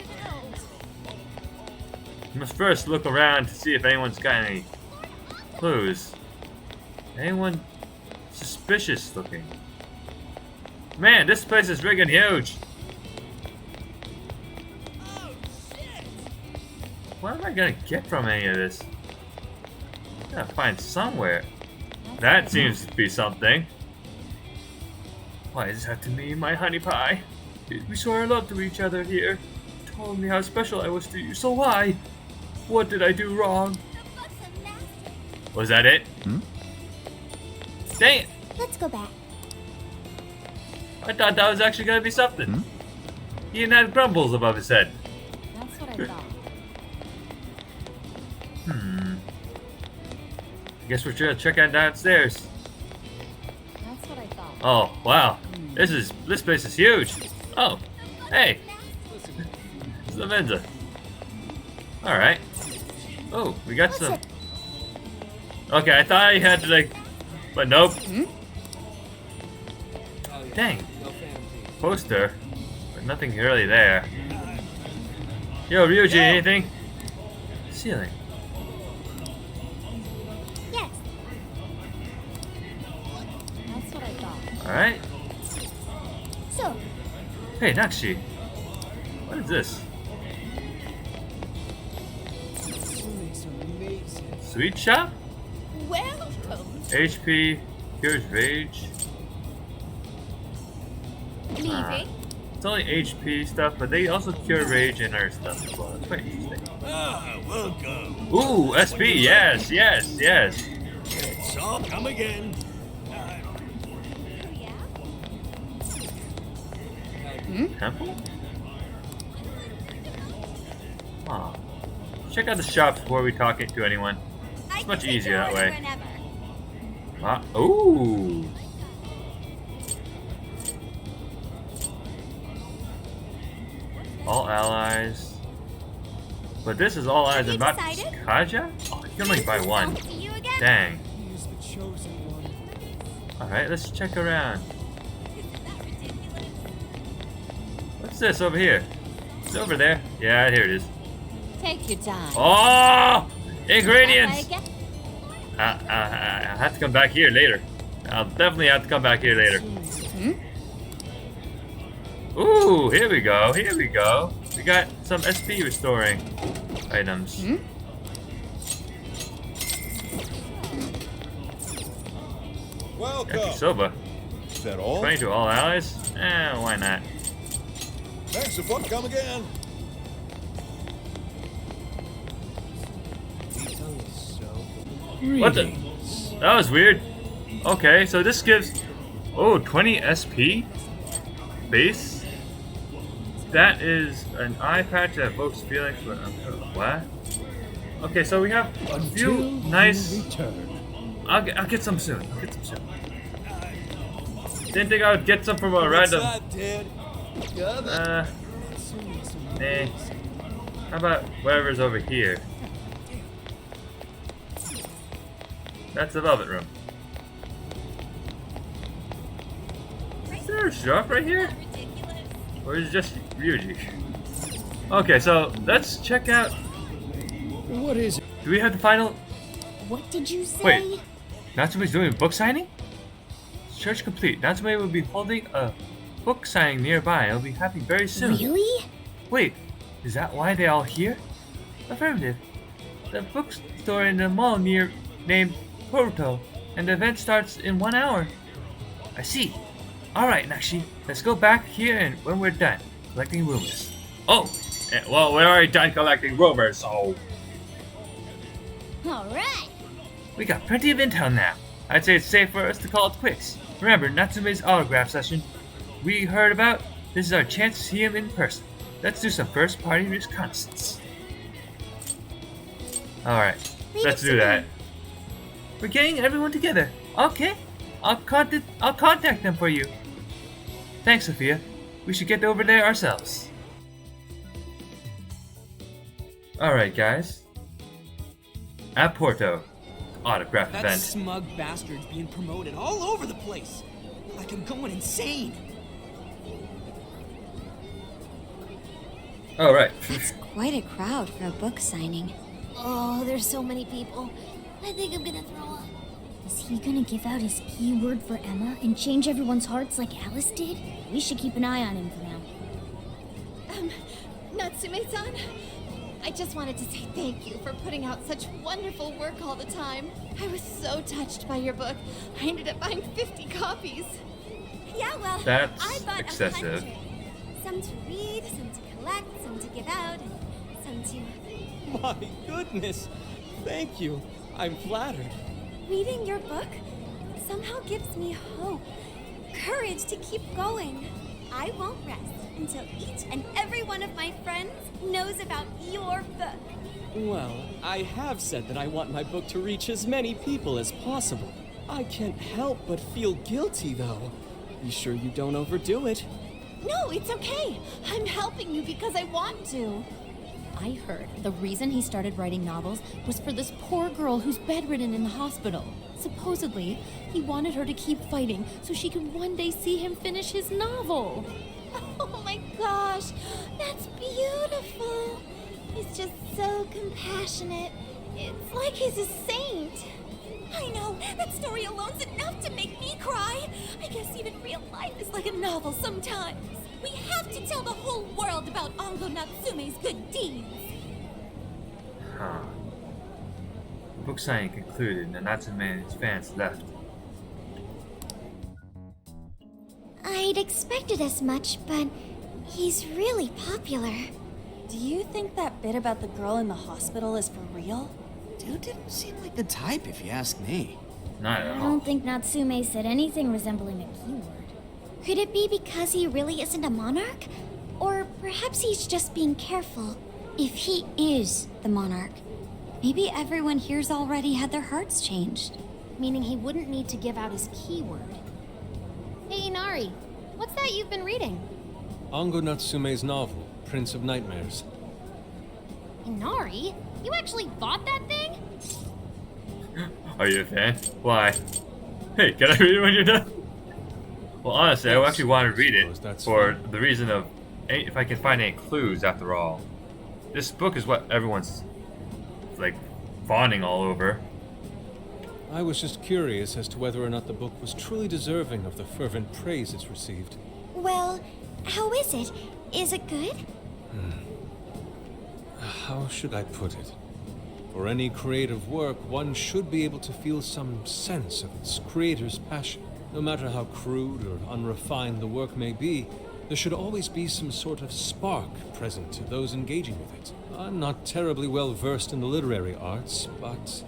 We must first look around to see if anyone's got any clues. Anyone suspicious looking? Man, this place is friggin' huge. What am I gonna get from any of this? Gotta find somewhere. That seems to be something. Why does this have to mean my honey pie? We swore our love to each other here. Told me how special I was to you, so why? What did I do wrong? Was that it? Dang it! Let's go back. I thought that was actually gonna be something. He even had grumbles above his head. That's what I thought. I guess we're gonna check out downstairs. That's what I thought. Oh wow, this place is huge. Oh, hey, it's the Menza. All right. Oh, we got some. Okay, I thought I had to like, but nope. Dang. Poster, but nothing really there. Yo, Ryuji, anything? Ceiling. Yes. That's what I thought. All right. So, Hey, Nakshi. What is this? Sweet shop? Welcome. HP, here's rage. Leaving? It's only HP stuff, but they also cure rage and other stuff as well. It's quite interesting. Ah, welcome. Ooh, SP, yes, yes, yes. It's all come again. Temple? Huh. Check out the shops before we talk to anyone. It's much easier that way. Ooh. All allies. But this is all allies and not Kaja? Oh, you can only buy one. Dang. Alright, let's check around. What's this over here? It's over there. Yeah, here it is. Take your time. Oh! Ingredients! I have to come back here later. I'll definitely have to come back here later. Ooh, here we go, here we go. We got some SP restoring items. Welcome. Yakisoba. Is that all? 20 to all allies? Why not? Thanks, if come again. What the? That was weird. Okay, so this gives 20 SP base. That is an eye patch that evokes feelings. What? Okay, so we have a few nice. I'll get some soon. I'll get some soon. Didn't think I would get some from a random. Nah. How about whatever's over here? That's the velvet room. Is there a shop right here? Or is it just Ryuji? Okay, so let's check out. What is it? Do we have the final? What did you say? Wait, Natsume's doing a book signing? Search complete. Natsume will be holding a book signing nearby. It'll be happening very soon. Really? Wait, is that why they all here? Affirmative. The bookstore in the mall named Porto, and the event starts in 1 hour. I see. Alright, Nakshi, let's go back here and when we're done collecting rumors. Oh, well, we're already done collecting rumors, so. Alright. We got plenty of intel now. I'd say it's safe for us to call it quits. Remember, Natsume's autograph session we heard about? This is our chance to see him in person. Let's do some first party reconnaissance. Alright, let's do that. We're getting everyone together. Okay, I'll contact them for you. Thanks, Sophia. We should get over there ourselves. Alright, guys. At Porto. Autograph That event. smug bastard's being promoted all over the place. Like I'm going insane. Alright. That's quite a crowd for a book signing. Oh, there's so many people. I think I'm gonna throw up. Is he gonna give out his keyword for Emma and change everyone's hearts like Alice did? We should keep an eye on him for now. Natsume-san, I just wanted to say thank you for putting out such wonderful work all the time. I was so touched by your book. I ended up buying 50 copies. Yeah, well, That's I bought excessive. 100. Some to read, some to collect, some to give out, and some to... My goodness. Thank you. I'm flattered. Reading your book somehow gives me hope, courage to keep going. I won't rest until each and every one of my friends knows about your book. Well, I have said that I want my book to reach as many people as possible. I can't help but feel guilty, though. Be sure you don't overdo it. No, it's okay. I'm helping you because I want to. I heard the reason he started writing novels was for this poor girl who's bedridden in the hospital. Supposedly, he wanted her to keep fighting so she could one day see him finish his novel. Oh my gosh, that's beautiful. He's just so compassionate. It's like he's a saint. I know, that story alone's enough to make me cry. I guess even real life is like a novel sometimes. We have to tell the whole world about Ango Natsume's good deeds. Huh. The book signing concluded and Natsume and his fans left. I'd expected as much, but He's really popular. Do you think that bit about the girl in the hospital is for real? Dude didn't seem like the type, if you ask me. Not at I all. don't think Natsume said anything resembling a keyword. Could it be because he really isn't a monarch? Or perhaps he's just being careful. If he is the monarch, maybe everyone here's already had their hearts changed. Meaning he wouldn't need to give out his keyword. Hey, Inari, what's that you've been reading? Ango Natsume's novel, Prince of Nightmares. Inari? You actually bought that thing? Are you a fan? Why? Hey, can I read it when you're done? Well, honestly, I actually want to read it for the reason of if I can find any clues. After all, this book is what everyone's like fawning all over. I was just curious as to whether or not the book was truly deserving of the fervent praise it's received. Well, how is it? Is it good? How should I put it? For any creative work, one should be able to feel some sense of its creator's passion. No matter how crude or unrefined the work may be, there should always be some sort of spark present to those engaging with it. I'm not terribly well versed in the literary arts, but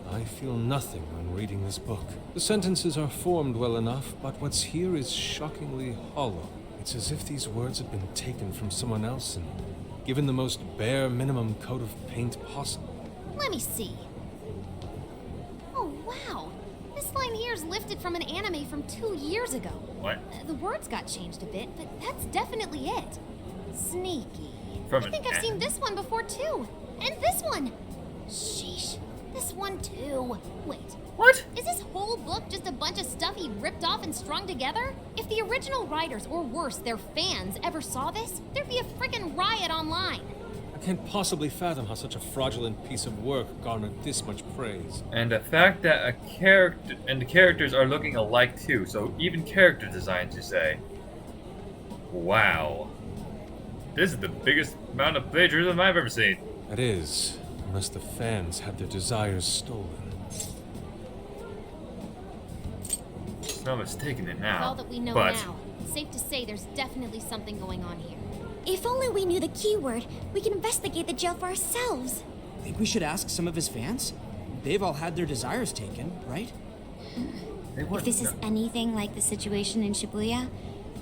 I feel nothing when reading this book. The sentences are formed well enough, but what's here is shockingly hollow. It's as if these words had been taken from someone else and given the most bare minimum coat of paint possible. Let me see. Oh, wow. This line here is lifted from an anime from 2 years ago. What? The words got changed a bit, but that's definitely it. Sneaky. From I think I've seen this one before, too. And this one. Sheesh. This one, too. Wait. What? Is this whole book just a bunch of stuff he ripped off and strung together? If the original writers, or worse, their fans, ever saw this, there'd be a frickin' riot online. I can't possibly fathom how such a fraudulent piece of work garnered this much praise. And the fact that a character and the characters are looking alike too, so even character designs, you say. Wow. This is the biggest amount of plagiarism I've ever seen. That is, unless the fans had their desires stolen. No mistaking it now. With all that we know but now, it's safe to say there's definitely something going on here. If only we knew the keyword, we could investigate the jail for ourselves. Think we should ask some of his fans? They've all had their desires taken, right? If this is anything like the situation in Shibuya,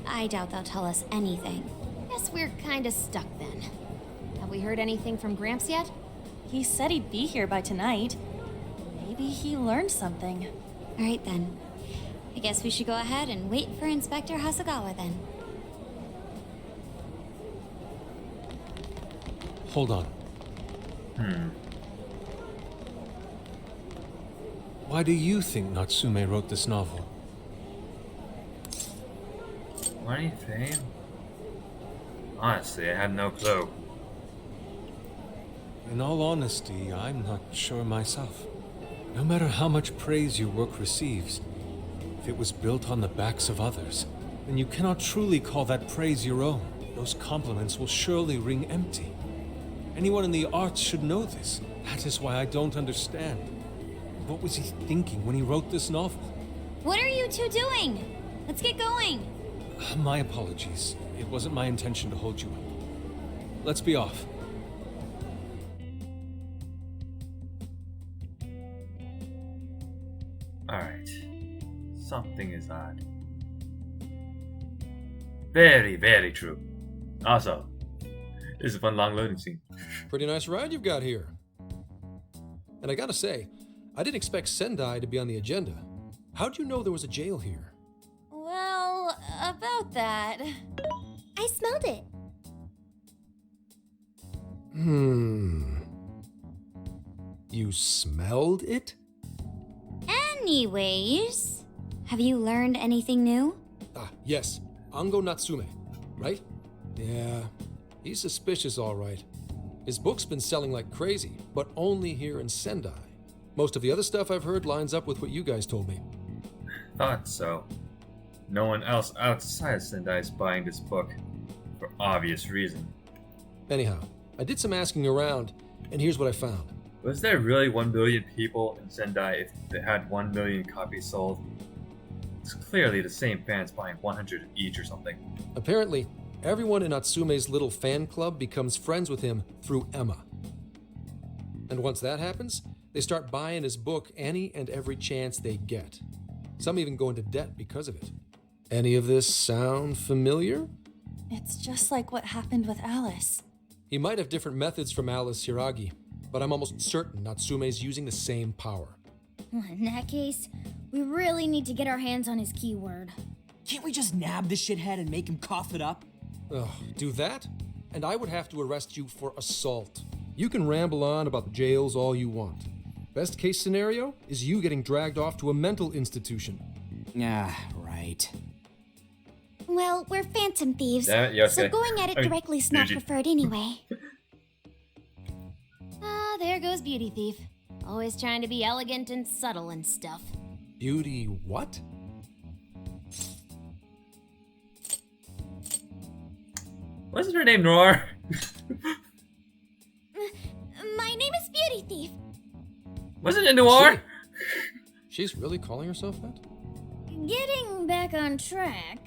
I doubt they'll tell us anything. Guess we're kinda stuck then. Have we heard anything from Gramps yet? He said he'd be here by tonight. Maybe he learned something. All right then. I guess we should go ahead and wait for Inspector Hasagawa then. Hold on. Why do you think Natsume wrote this novel? money, fame? Honestly, I have no clue. In all honesty, I'm not sure myself. No matter how much praise your work receives, if it was built on the backs of others, then you cannot truly call that praise your own. Those compliments will surely ring empty. Anyone in the arts should know this. That is why I don't understand. What was he thinking when he wrote this novel? What are you two doing? Let's get going. My apologies. It wasn't my intention to hold you up. Let's be off. Alright. Something is odd. Very, very true. Also, this is a fun long loading scene. Pretty nice ride you've got here. And I gotta say, I didn't expect Sendai to be on the agenda. How'd you know there was a jail here? Well, about that. I smelled it. You smelled it? Anyways, have you learned anything new? Ah, yes. Ango Natsume, right? Yeah, he's suspicious all right. His book's been selling like crazy, but only here in Sendai. Most of the other stuff I've heard lines up with what you guys told me. Thought so. No one else outside Sendai is buying this book, for obvious reason. Anyhow, I did some asking around, and here's what I found. Was there really 1 billion people in Sendai if they had 1 million copies sold? It's clearly the same fans buying 100 each or something. Apparently, everyone in Natsume's little fan club becomes friends with him through Emma. And once that happens, they start buying his book any and every chance they get. Some even go into debt because of it. Any of this sound familiar? It's just like what happened with Alice. He might have different methods from Alice Hiragi, but I'm almost certain Natsume's using the same power. In that case, we really need to get our hands on his keyword. Can't we just nab the shithead and make him cough it up? Ugh, do that? And I would have to arrest you for assault. You can ramble on about the jails all you want. Best case scenario is you getting dragged off to a mental institution. Ah, right. Well, we're Phantom Thieves, Damn it, Yosuke. so going at it I mean, directly's not Yuji. preferred anyway. Ah, there goes Beauty Thief. Always trying to be elegant and subtle and stuff. Beauty what? Wasn't her name Noir? My name is Beauty Thief. Wasn't it Noir? She's really calling herself that? Getting back on track,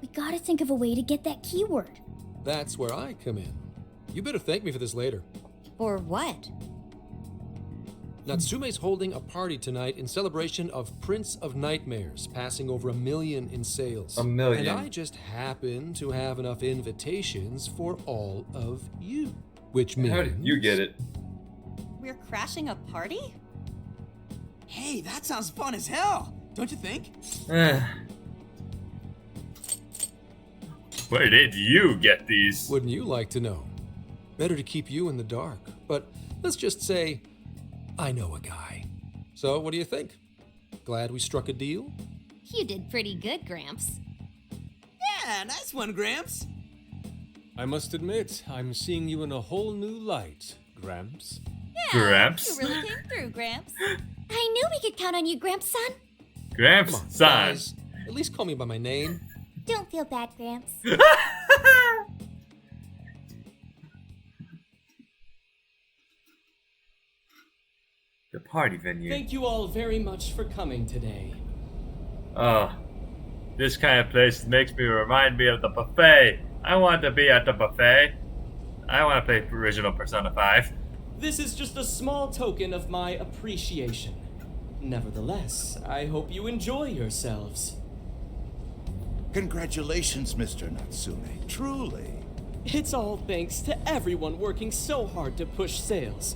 we gotta think of a way to get that keyword. That's where I come in. You better thank me for this later. For what? Natsume's holding a party tonight in celebration of Prince of Nightmares, passing over 1 million in sales. 1 million. And I just happen to have enough invitations for all of you. Which means... How did you get it? We're crashing a party? Hey, that sounds fun as hell, don't you think? Where did you get these? Wouldn't you like to know? Better to keep you in the dark, but let's just say I know a guy. So what do you think? Glad we struck a deal? You did pretty good, Gramps. Yeah, nice one, Gramps. I must admit, I'm seeing you in a whole new light, Gramps. Yeah, Gramps? you really came through, Gramps. I knew we could count on you, Gramps son. Gramps, Come on, son. guys. At least call me by my name. Don't feel bad, Gramps. The party venue. Thank you all very much for coming today. Oh, this kind of place makes me remind me of the buffet. I want to be at the buffet. I want to play original Persona 5. This is just a small token of my appreciation. Nevertheless, I hope you enjoy yourselves. Congratulations, Mr. Natsume. Truly. It's all thanks to everyone working so hard to push sales.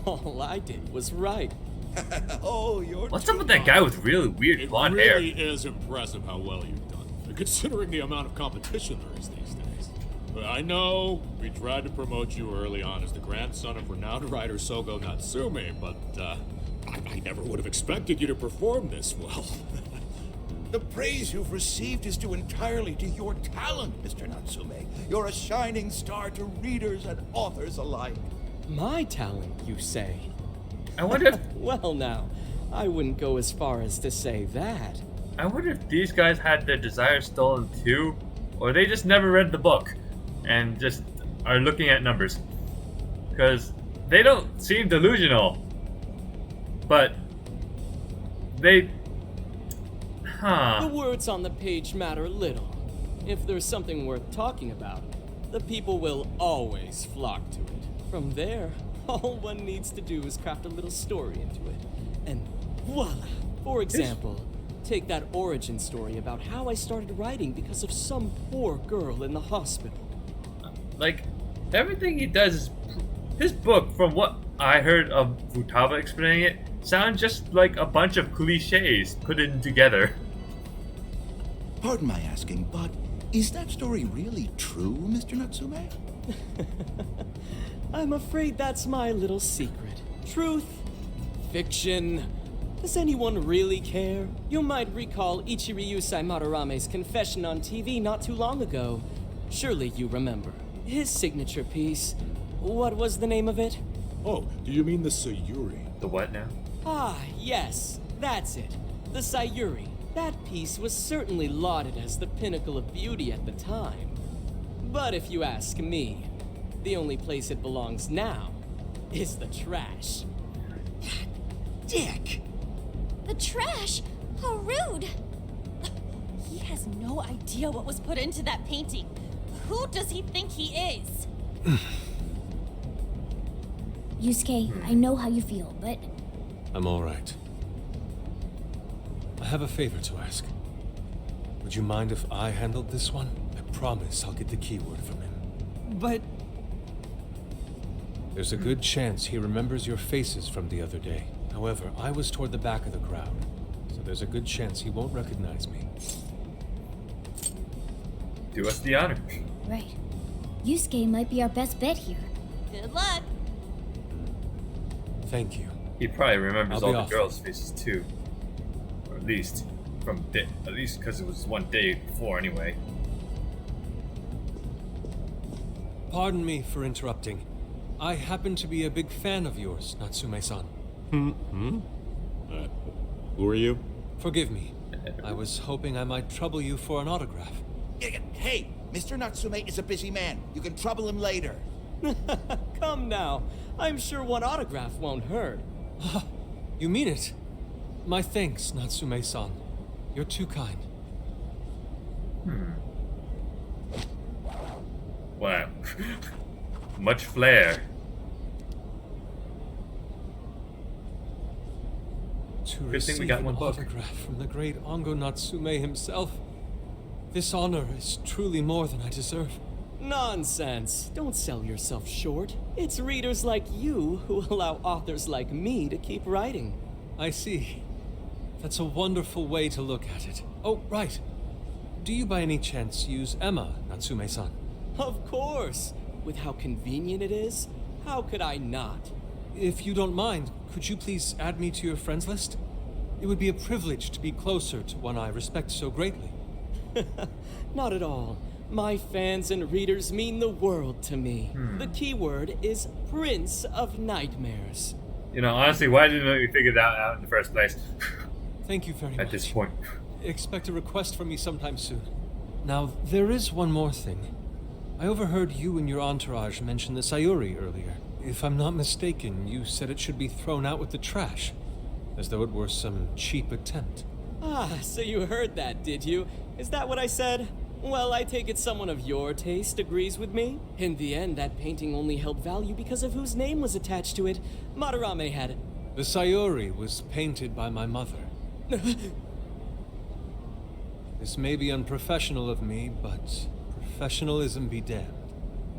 All I did was write. Oh, you're What's up with that guy with really weird blonde hair? It really is impressive how well you've done, considering the amount of competition there is these days. But I know we tried to promote you early on as the grandson of renowned writer Ango Natsume, but I never would have expected you to perform this well. The praise you've received is due entirely to your talent, Mr. Natsume. You're a shining star to readers and authors alike. My talent, you say? I wonder if... Well now, I wouldn't go as far as to say that. I wonder if these guys had their desire stolen too, or they just never read the book and just are looking at numbers. Because they don't seem delusional, but they... The words on the page matter little. If there's something worth talking about, the people will always flock to it. From there, all one needs to do is craft a little story into it. And voila! For example, take that origin story about how I started writing because of some poor girl in the hospital. Like, everything he does is... This book, from what I heard of Futaba explaining it, sounds just like a bunch of cliches put in together. Pardon my asking, but is that story really true, Mr. Natsume? I'm afraid that's my little secret. Truth, fiction. Does anyone really care? You might recall Ichiryusai Madarame's confession on TV not too long ago. Surely you remember. His signature piece. What was the name of it? Oh, do you mean the Sayuri? The what now? Ah, yes, that's it. The Sayuri. That piece was certainly lauded as the pinnacle of beauty at the time. But if you ask me, the only place it belongs now is the trash. Dick! The trash? How rude! He has no idea what was put into that painting. Who does he think he is? Yusuke, I know how you feel, but I'm all right. I have a favor to ask. Would you mind if I handled this one? I promise I'll get the keyword from him. But There's a good chance he remembers your faces from the other day. However, I was toward the back of the crowd, so there's a good chance he won't recognize me. Do us the honor. right. Yusuke might be our best bet here. Good luck. Thank you. He probably remembers I'll all be the off. girls' faces too, or at least because it was one day before anyway. Pardon me for interrupting. I happen to be a big fan of yours, Natsume-san. Who are you? Forgive me. I was hoping I might trouble you for an autograph. Hey, Mr. Natsume is a busy man. You can trouble him later. Come now. I'm sure one autograph won't hurt. You mean it? My thanks, Natsume-san. You're too kind. Wow. Much flair. To Good thing receive we got an one book. autograph from the great Ango Natsume himself. This honor is truly more than I deserve. Nonsense. Don't sell yourself short. It's readers like you who allow authors like me to keep writing. I see. That's a wonderful way to look at it. Oh, right. Do you by any chance use Emma, Natsume-san? Of course. With how convenient it is, how could I not? If you don't mind, could you please add me to your friends list? It would be a privilege to be closer to one I respect so greatly. Not at all. My fans and readers mean the world to me. The keyword is Prince of Nightmares. You know, honestly, why didn't we figure that out in the first place? Thank you very much. At this point. Expect a request from me sometime soon. Now, there is one more thing. I overheard you and your entourage mention the Sayuri earlier. If I'm not mistaken, you said it should be thrown out with the trash, as though it were some cheap attempt. Ah, so you heard that, did you? Is that what I said? Well, I take it someone of your taste agrees with me. In the end, that painting only held value because of whose name was attached to it. Madarame had it. The Sayuri was painted by my mother. This may be unprofessional of me, but professionalism be damned.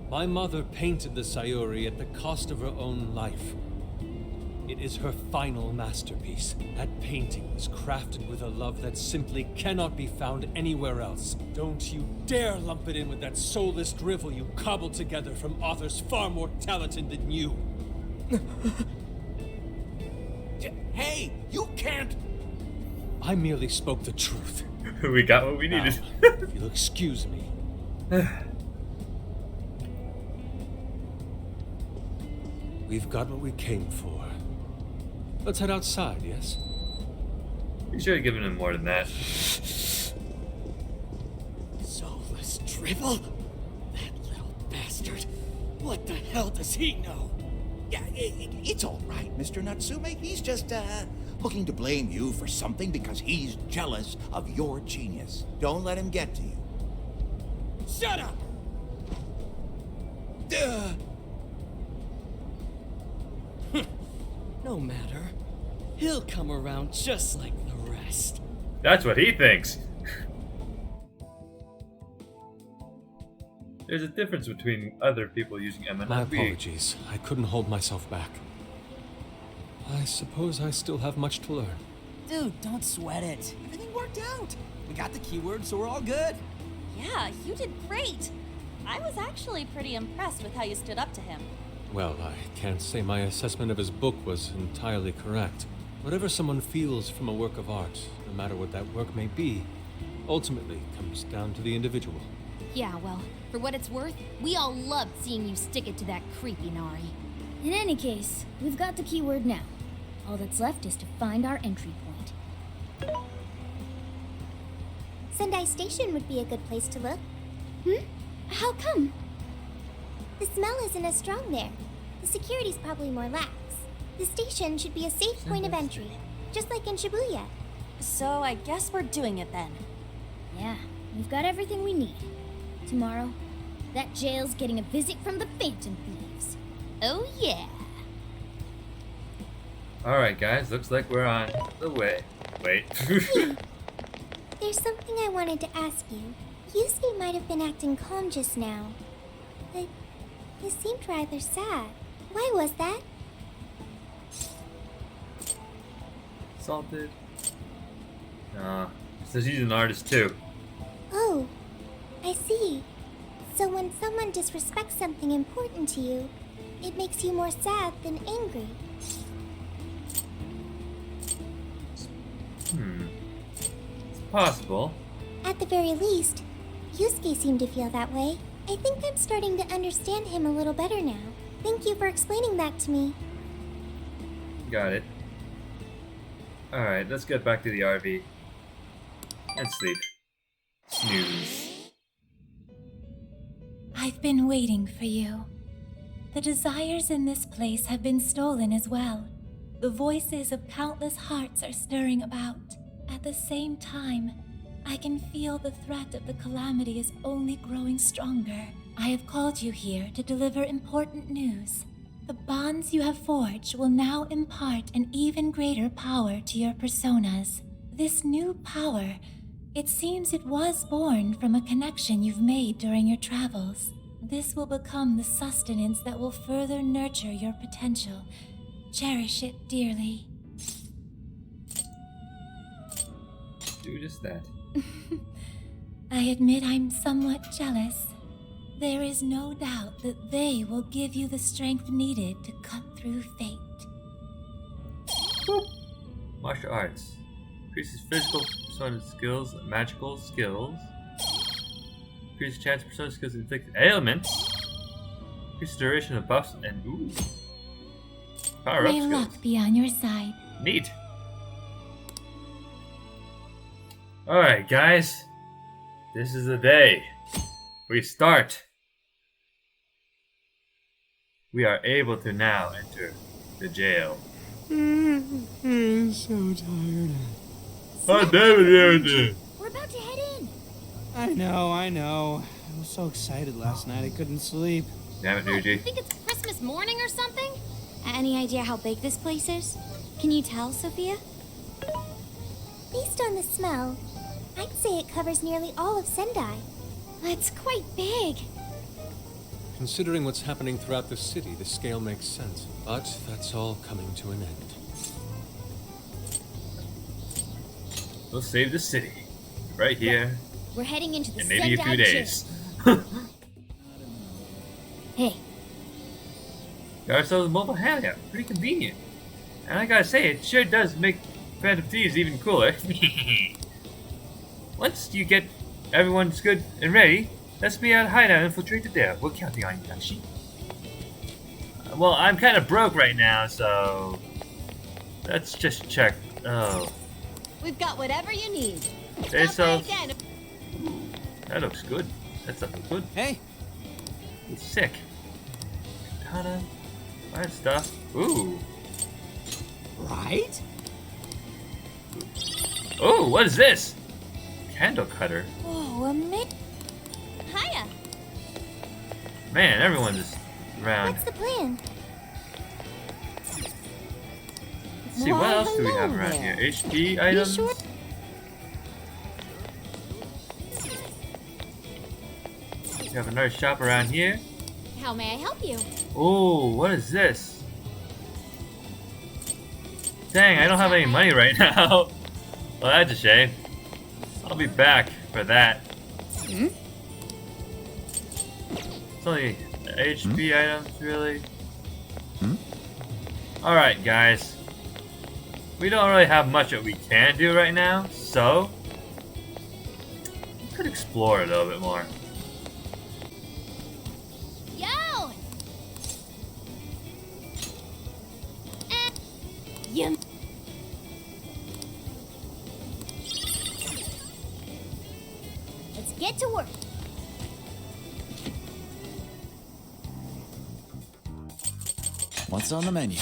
My mother painted the Sayuri at the cost of her own life. It is her final masterpiece. That painting was crafted with a love that simply cannot be found anywhere else. Don't you dare lump it in with that soulless drivel you cobbled together from authors far more talented than you. Hey, you can't... I merely spoke the truth. We got what we needed. Now, if you'll excuse me. We've got what we came for. Let's head outside, yes? We should have given him more than that. Soulless drivel? That little bastard. What the hell does he know? Yeah, it's all right, Mr. Natsume. He's just, looking to blame you for something because he's jealous of your genius. Don't let him get to you. Shut up! No matter. He'll come around just like the rest. That's what he thinks. There's a difference between other people using Emma. My apologies. I couldn't hold myself back. I suppose I still have much to learn. dude, don't sweat it. Everything worked out. We got the keyword, so we're all good. Yeah, you did great. I was actually pretty impressed with how you stood up to him. Well, I can't say my assessment of his book was entirely correct. Whatever someone feels from a work of art, no matter what that work may be, ultimately comes down to the individual. Yeah, well, for what it's worth, we all loved seeing you stick it to that creepy Nari. In any case, we've got the keyword now. All that's left is to find our entry point. Sendai Station would be a good place to look. How come? The smell isn't as strong there. The security's probably more lax. The station should be a safe point of entry, just like in Shibuya. So I guess we're doing it then. Yeah, we've got everything we need. Tomorrow, That jail's getting a visit from the Phantom Thieves. Oh, yeah. Alright, guys, looks like we're on the way. Wait. There's something I wanted to ask you. Yusuke might have been acting calm just now, but he seemed rather sad. Why was that? Salted. Says he's an artist too. Oh, I see. So when someone disrespects something important to you, it makes you more sad than angry. It's possible. At the very least, Yusuke seemed to feel that way. I think I'm starting to understand him a little better now. Thank you for explaining that to me. Got it. Alright, let's get back to the RV. And sleep. Snooze. I've been waiting for you. The desires in this place have been stolen as well. The voices of countless hearts are stirring about. At the same time, I can feel the threat of the calamity is only growing stronger. I have called you here to deliver important news. The bonds you have forged will now impart an even greater power to your personas. This new power, it seems it was born from a connection you've made during your travels. This will become the sustenance that will further nurture your potential. Cherish it dearly. Do just that. I admit I'm somewhat jealous. There is no doubt that they will give you the strength needed to cut through fate. Martial arts. Increases physical persona skills, magical skills. Increases chance persona skills to inflict ailments. Increases duration of buffs and ooh. Power up May skills. luck be on your side. Neat. Alright, guys. This is the day. We start. We are able to now enter the jail. I'm so tired. Oh, David, We're about to head in. I know. I was so excited last night I couldn't sleep. Damn it, You Nuji. think it's Christmas morning or something? Any idea how big this place is? Can you tell, Sophia? Based on the smell, I'd say it covers nearly all of Sendai. That's quite big. Considering what's happening throughout the city, the scale makes sense. But that's all coming to an end. We'll save the city. Right here. We're heading into the In maybe a few Sendai days. jail. Hey, Got ourselves a mobile hangout. Pretty convenient. And I gotta say, it sure does make Phantom Thieves even cooler. Once you get everyone's good and ready, let's be at hideout and infiltrate the jail. We're counting on you, Tashi. Well, I'm kind of broke right now, so let's just check. Oh, We've got whatever you need. okay, so Again. that looks good. That's something good. Hey, It's sick. Katana, fine stuff. Ooh. right? Oh, what is this? Candle cutter. whoa, amazing. Hiya. Man, everyone's just around. What's the plan? Let's see, what else do we have around here? HP items? sure? We have another shop around here. How may I help you? Oh, what is this? Dang, I don't have any money right now. Well, that's a shame. I'll be back for that. Hmm? It's only HP items, really. Alright, guys. We don't really have much that we can do right now, so we could explore a little bit more. Yo! Yum. Let's get to work. What's on the menu?